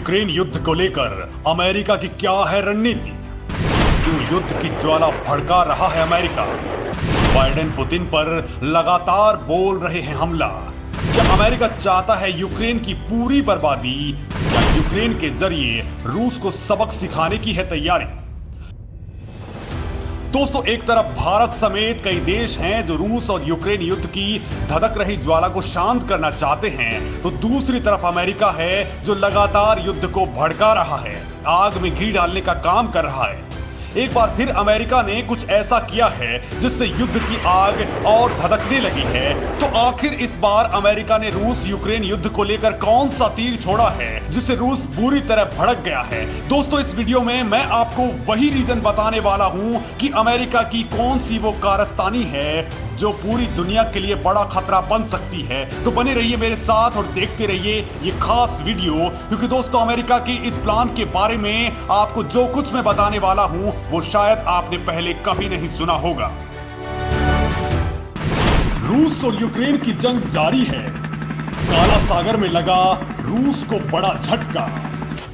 Ukraine युद्ध को लेकर अमेरिका की क्या है रणनीति? क्यों युद्ध की ज्वाला भड़का रहा है अमेरिका? बाइडेन पुतिन पर लगातार बोल रहे हैं हमला। क्या अमेरिका चाहता है यूक्रेन की पूरी बर्बादी? क्या यूक्रेन के जरिए रूस को सबक सिखाने की है तैयारी? दोस्तों, एक तरफ भारत समेत कई देश हैं जो रूस और यूक्रेन युद्ध की धधक रही ज्वाला को शांत करना चाहते हैं, तो दूसरी तरफ अमेरिका है जो लगातार युद्ध को भड़का रहा है, आग में घी डालने का काम कर रहा है। एक बार फिर अमेरिका ने कुछ ऐसा किया है जिससे युद्ध की आग और धधकने लगी है। तो आखिर इस बार अमेरिका ने रूस यूक्रेन युद्ध को लेकर कौन सा तीर छोड़ा है जिससे रूस बुरी तरह भड़क गया है? दोस्तों, इस वीडियो में मैं आपको वही रीजन बताने वाला हूं कि अमेरिका की कौन सी वो कारस्तानी है जो पूरी दुनिया के लिए बड़ा खतरा बन सकती है। तो बने रहिए मेरे साथ और देखते रहिए ये खास वीडियो, क्योंकि दोस्तों अमेरिका की इस प्लान के बारे में आपको जो कुछ मैं बताने वाला हूं वो शायद आपने पहले कभी नहीं सुना होगा। रूस और यूक्रेन की जंग जारी है। काला सागर में लगा रूस को बड़ा झटका।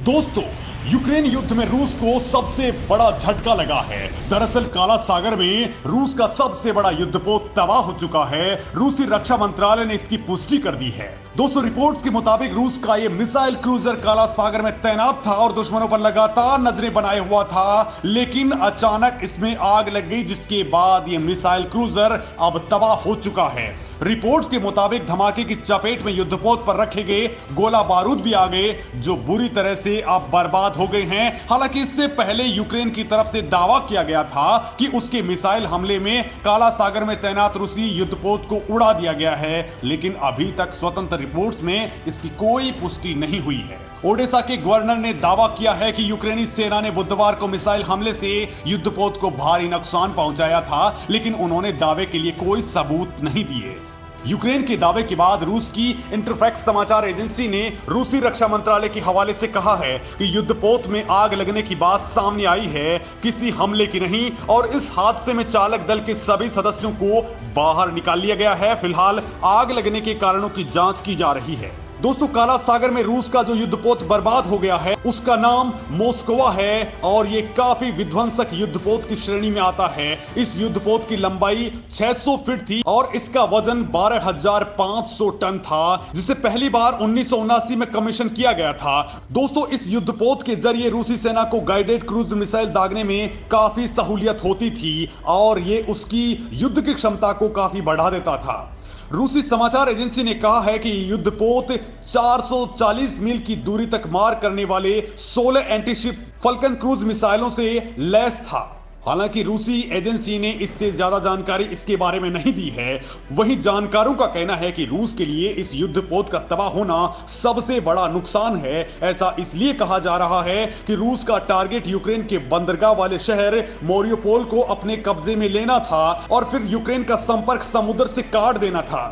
दोस्तों, यूक्रेन युद्ध में रूस को सबसे बड़ा झटका लगा है। दरअसल काला सागर में रूस का सबसे बड़ा युद्धपोत तबाह हो चुका है। रूसी रक्षा मंत्रालय ने इसकी पुष्टि कर दी है। दोस्तों, रिपोर्ट्स के मुताबिक रूस का ये मिसाइल क्रूजर काला सागर में तैनात था और दुश्मनों पर लगातार नजरें बनाए हुआ था, लेकिन अचानक इसमें आग लग गई, जिसके बाद ये मिसाइल क्रूजर अब तबाह हो चुका है। रिपोर्ट्स के मुताबिक धमाके की चपेट में युद्धपोत पर रखे गए गोला बारूद भी आ गए, जो बुरी तरह से अब बर्बाद हो गए हैं। हालांकि इससे पहले यूक्रेन की तरफ से दावा किया गया था कि उसके मिसाइल हमले में काला सागर में तैनात रूसी युद्धपोत को उड़ा दिया गया है, लेकिन अभी तक स्वतंत्र रिपोर्ट्स में इसकी कोई पुष्टि नहीं हुई है। ओडेसा के गवर्नर ने दावा किया है कि यूक्रेनी सेना ने बुधवार को मिसाइल हमले से युद्धपोत को भारी नुकसान पहुंचाया था, लेकिन उन्होंने दावे के लिए कोई सबूत नहीं दिए। यूक्रेन के दावे के बाद रूस की इंटरफैक्स समाचार एजेंसी ने रूसी रक्षा मंत्रालय के हवाले से कहा है कि युद्धपोत में आग लगने की बात सामने आई है, किसी हमले की नहीं, और इस हादसे में चालक दल के सभी सदस्यों को बाहर निकाल लिया गया है। फिलहाल आग लगने के कारणों की जांच की जा रही है। दोस्तों, काला सागर में रूस का जो युद्धपोत बर्बाद हो गया है उसका नाम मोस्कवा है और ये काफी विध्वंसक युद्धपोत की श्रेणी में आता है। इस युद्धपोत की लंबाई 600 फीट थी और इसका वजन 12,500 टन था, जिसे पहली बार 1979 में कमीशन किया गया था। दोस्तों, इस युद्धपोत के जरिए रूसी सेना को गाइडेड क्रूज मिसाइल दागने में काफी सहूलियत होती थी और ये उसकी युद्ध की क्षमता को काफी बढ़ा देता था। रूसी समाचार एजेंसी ने कहा है कि युद्धपोत 440 मील की दूरी तक मार करने वाले 16 एंटीशिप फल्कन क्रूज मिसाइलों से लैस था। हालांकि रूसी एजेंसी ने इससे ज्यादा जानकारी इसके बारे में नहीं दी है। वहीं जानकारों का कहना है कि रूस के लिए इस युद्धपोत का तबाह होना सबसे बड़ा नुकसान है। ऐसा इसलिए कहा जा रहा है कि रूस का टारगेट यूक्रेन के बंदरगाह वाले शहर मोरियोपोल को अपने कब्जे में लेना था और फिर यूक्रेन का संपर्क समुद्र से काट देना था।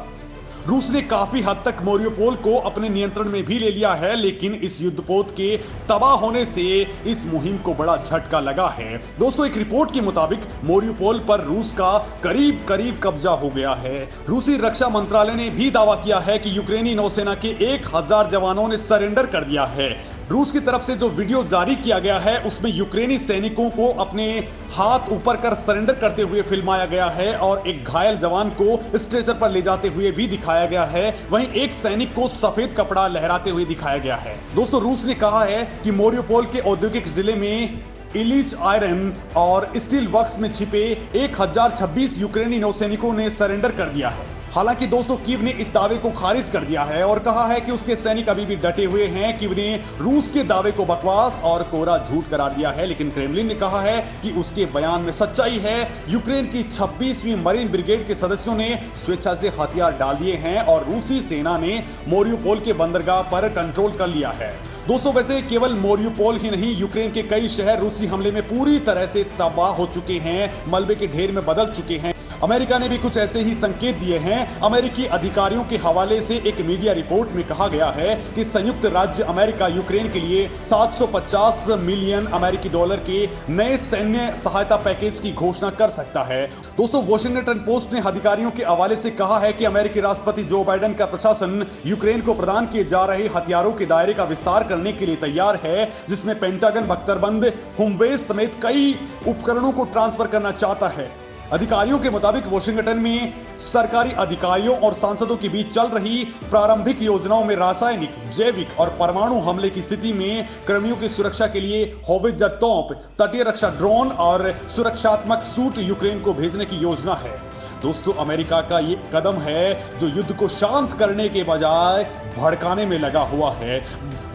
रूस ने काफी हद तक मोरियोपोल को अपने नियंत्रण में भी ले लिया है, लेकिन इस युद्धपोत के तबाह होने से इस मुहिम को बड़ा झटका लगा है। दोस्तों, एक रिपोर्ट के मुताबिक मोरियोपोल पर रूस का करीब करीब कब्जा हो गया है। रूसी रक्षा मंत्रालय ने भी दावा किया है कि यूक्रेनी नौसेना के 1000 जवानों ने सरेंडर कर दिया है। रूस की तरफ से जो वीडियो जारी किया गया है उसमें यूक्रेनी सैनिकों को अपने हाथ ऊपर कर सरेंडर करते हुए फिल्माया गया है और एक घायल जवान को स्ट्रेचर पर ले जाते हुए भी दिखाया गया है। वहीं एक सैनिक को सफेद कपड़ा लहराते हुए दिखाया गया है। दोस्तों, रूस ने कहा है कि मोरियोपोल के औद्योगिक जिले में इलिच आयरन और स्टील वर्क्स में छिपे 1026 यूक्रेनी नौसैनिकों ने सरेंडर कर दिया है। हालांकि दोस्तों, कीव ने इस दावे को खारिज कर दिया है और कहा है कि उसके सैनिक अभी भी डटे हुए हैं। कीव ने रूस के दावे को बकवास और कोरा झूठ करार दिया है, लेकिन क्रेमलिन ने कहा है कि उसके बयान में सच्चाई है। यूक्रेन की 26वीं मरीन ब्रिगेड के सदस्यों ने स्वेच्छा से हथियार डाल दिए हैं और रूसी सेना ने मोरियोपोल के बंदरगाह पर कंट्रोल कर लिया है। दोस्तों, वैसे केवल मोरियोपोल ही नहीं, यूक्रेन के कई शहर रूसी हमले में पूरी तरह से तबाह हो चुके हैं, मलबे के ढेर में बदल चुके हैं। अमेरिका ने भी कुछ ऐसे ही संकेत दिए हैं। अमेरिकी अधिकारियों के हवाले से एक मीडिया रिपोर्ट में कहा गया है कि संयुक्त राज्य अमेरिका यूक्रेन के लिए 750 मिलियन अमेरिकी डॉलर के नए सैन्य सहायता पैकेज की घोषणा कर सकता है। दोस्तों, वॉशिंगटन पोस्ट ने अधिकारियों के हवाले से कहा है कि अमेरिकी राष्ट्रपति जो बाइडेन का प्रशासन यूक्रेन को प्रदान किए जा रहे हथियारों के दायरे का विस्तार करने के लिए तैयार है, जिसमें पेंटागन बख्तरबंद हुमवेज समेत कई उपकरणों को ट्रांसफर करना चाहता है। अधिकारियों के मुताबिक वॉशिंगटन में सरकारी अधिकारियों और सांसदों के बीच चल रही प्रारंभिक योजनाओं में रासायनिक, जैविक और परमाणु हमले की स्थिति में कर्मियों की सुरक्षा के लिए होवित्जर तोप, तटीय रक्षा ड्रोन और सुरक्षात्मक सूट यूक्रेन को भेजने की योजना है। दोस्तों, अमेरिका का ये कदम है जो युद्ध को शांत करने के बजाय भड़काने में लगा हुआ है,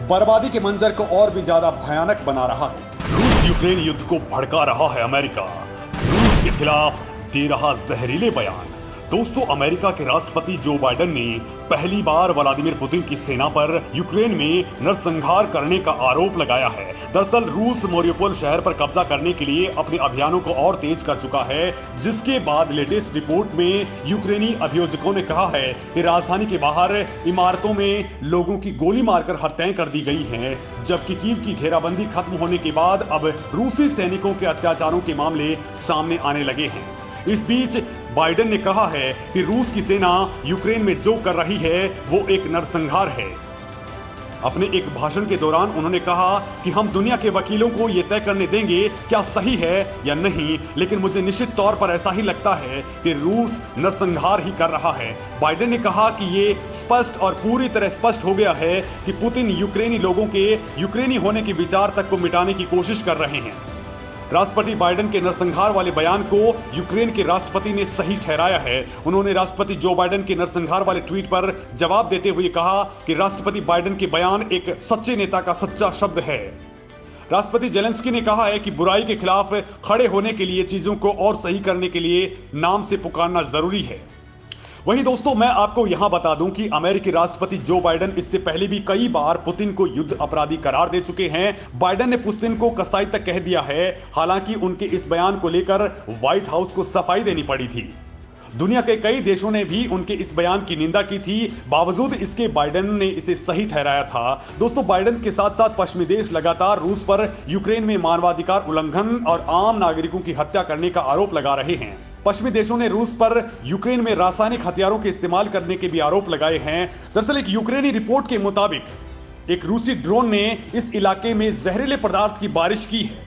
बर्बादी के मंजर को और भी ज्यादा भयानक बना रहा है। रूस यूक्रेन युद्ध को भड़का रहा है। अमेरिका रूस के खिलाफ दे रहा जहरीले बयान। दोस्तों, अमेरिका के राष्ट्रपति जो बाइडेन ने पहली बार व्लादिमीर पुतिन की सेना पर यूक्रेन में नरसंहार करने का आरोप लगाया है। दरअसल रूस मारिउपोल शहर पर कब्जा करने के लिए अपने अभियानों को और तेज कर चुका है, जिसके बाद लेटेस्ट रिपोर्ट में यूक्रेनी अभियोजकों ने कहा है कि राजधानी के बाहर इमारतों में लोगों की गोली मारकर हत्याएं कर दी गई हैं, जबकि कीव की घेराबंदी खत्म होने के बाद अब रूसी सैनिकों के अत्याचारों के मामले सामने आने लगे हैं। इस बीच बाइडेन ने कहा है कि रूस की सेना यूक्रेन में जो कर रही है वो एक नरसंहार है। अपने एक भाषण के दौरान उन्होंने कहा कि हम दुनिया के वकीलों को यह तय करने देंगे क्या सही है या नहीं, लेकिन मुझे निश्चित तौर पर ऐसा ही लगता है कि रूस नरसंहार ही कर रहा है। बाइडेन ने कहा कि ये स्पष्ट और पूरी तरह स्पष्ट हो गया है कि पुतिन यूक्रेनी लोगों के यूक्रेनी होने के विचार तक को मिटाने की कोशिश कर रहे हैं। राष्ट्रपति बाइडेन के नरसंहार वाले बयान को यूक्रेन के राष्ट्रपति ने सही ठहराया है। उन्होंने राष्ट्रपति जो बाइडेन के नरसंहार वाले ट्वीट पर जवाब देते हुए कहा कि राष्ट्रपति बाइडेन के बयान एक सच्चे नेता का सच्चा शब्द है। राष्ट्रपति जेलेंस्की ने कहा है कि बुराई के खिलाफ खड़े होने के लिए चीजों को और सही करने के लिए नाम से पुकारना जरूरी है। वहीं दोस्तों, मैं आपको यहां बता दूं कि अमेरिकी राष्ट्रपति जो बाइडेन इससे पहले भी कई बार पुतिन को युद्ध अपराधी करार दे चुके हैं। बाइडेन ने पुतिन को कसाई तक कह दिया है। हालांकि उनके इस बयान को लेकर व्हाइट हाउस को सफाई देनी पड़ी थी। दुनिया के कई देशों ने भी उनके इस बयान की निंदा की थी, बावजूद इसके बाइडेन ने इसे सही ठहराया था। दोस्तों, बाइडेन के साथ साथ पश्चिमी देश लगातार रूस पर यूक्रेन में मानवाधिकार उल्लंघन और आम नागरिकों की हत्या करने का आरोप लगा रहे हैं। पश्चिमी देशों ने रूस पर यूक्रेन में रासायनिक हथियारों के इस्तेमाल करने के भी आरोप लगाए हैं। दरअसल एक यूक्रेनी रिपोर्ट के मुताबिक एक रूसी ड्रोन ने इस इलाके में जहरीले पदार्थ की बारिश की है।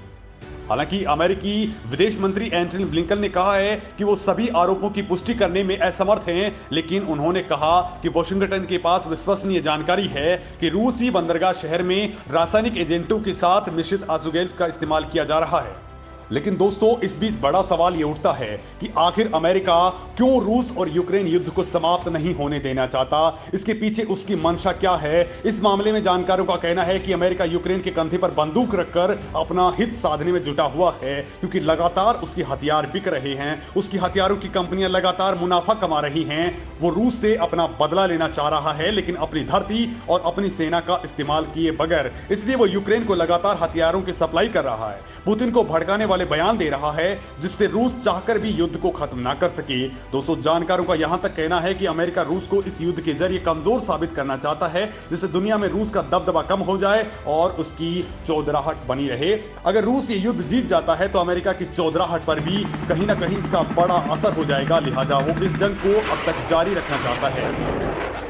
हालांकि अमेरिकी विदेश मंत्री एंटनी ब्लिंकन ने कहा है कि वो सभी आरोपों की पुष्टि करने में असमर्थ हैं, लेकिन उन्होंने कहा कि वॉशिंगटन के पास विश्वसनीय जानकारी है कि रूसी बंदरगाह शहर में रासायनिक एजेंटों के साथ मिश्रित आसुगैस का इस्तेमाल किया जा रहा है। लेकिन दोस्तों, इस बीच बड़ा सवाल ये उठता है कि आखिर अमेरिका क्यों रूस और यूक्रेन युद्ध को समाप्त नहीं होने देना चाहता? इसके पीछे उसकी मंशा क्या है? इस मामले में जानकारों का कहना है कि अमेरिका यूक्रेन के कंधे पर बंदूक रखकर अपना हित साधने में जुटा हुआ है, क्योंकि लगातार उसके हथियार बिक रहे हैं, उसकी हथियारों की कंपनियां लगातार मुनाफा कमा रही हैं। वो रूस से अपना बदला लेना चाह रहा है, लेकिन अपनी धरती और अपनी सेना का इस्तेमाल किए बगैर। इसलिए वो यूक्रेन को लगातार हथियारों की सप्लाई कर रहा है, पुतिन को भड़काने वाले बयान दे रहा है, जिससे रूस चाहकर भी युद्ध को खत्म ना कर सके। दोस्तों, जानकारों का यहां तक कहना है कि अमेरिका रूस को इस युद्ध के जरिए कमजोर साबित करना चाहता है, जिससे दुनिया में रूस का दबदबा कम हो जाए और उसकी चौधराहट बनी रहे। अगर रूस ये युद्ध जीत जाता है तो अमेरिका की चौधराहट पर भी कहीं ना कहीं इसका बड़ा असर हो जाएगा। लिहाजा वो इस जंग को अब तक जारी रखना चाहता है।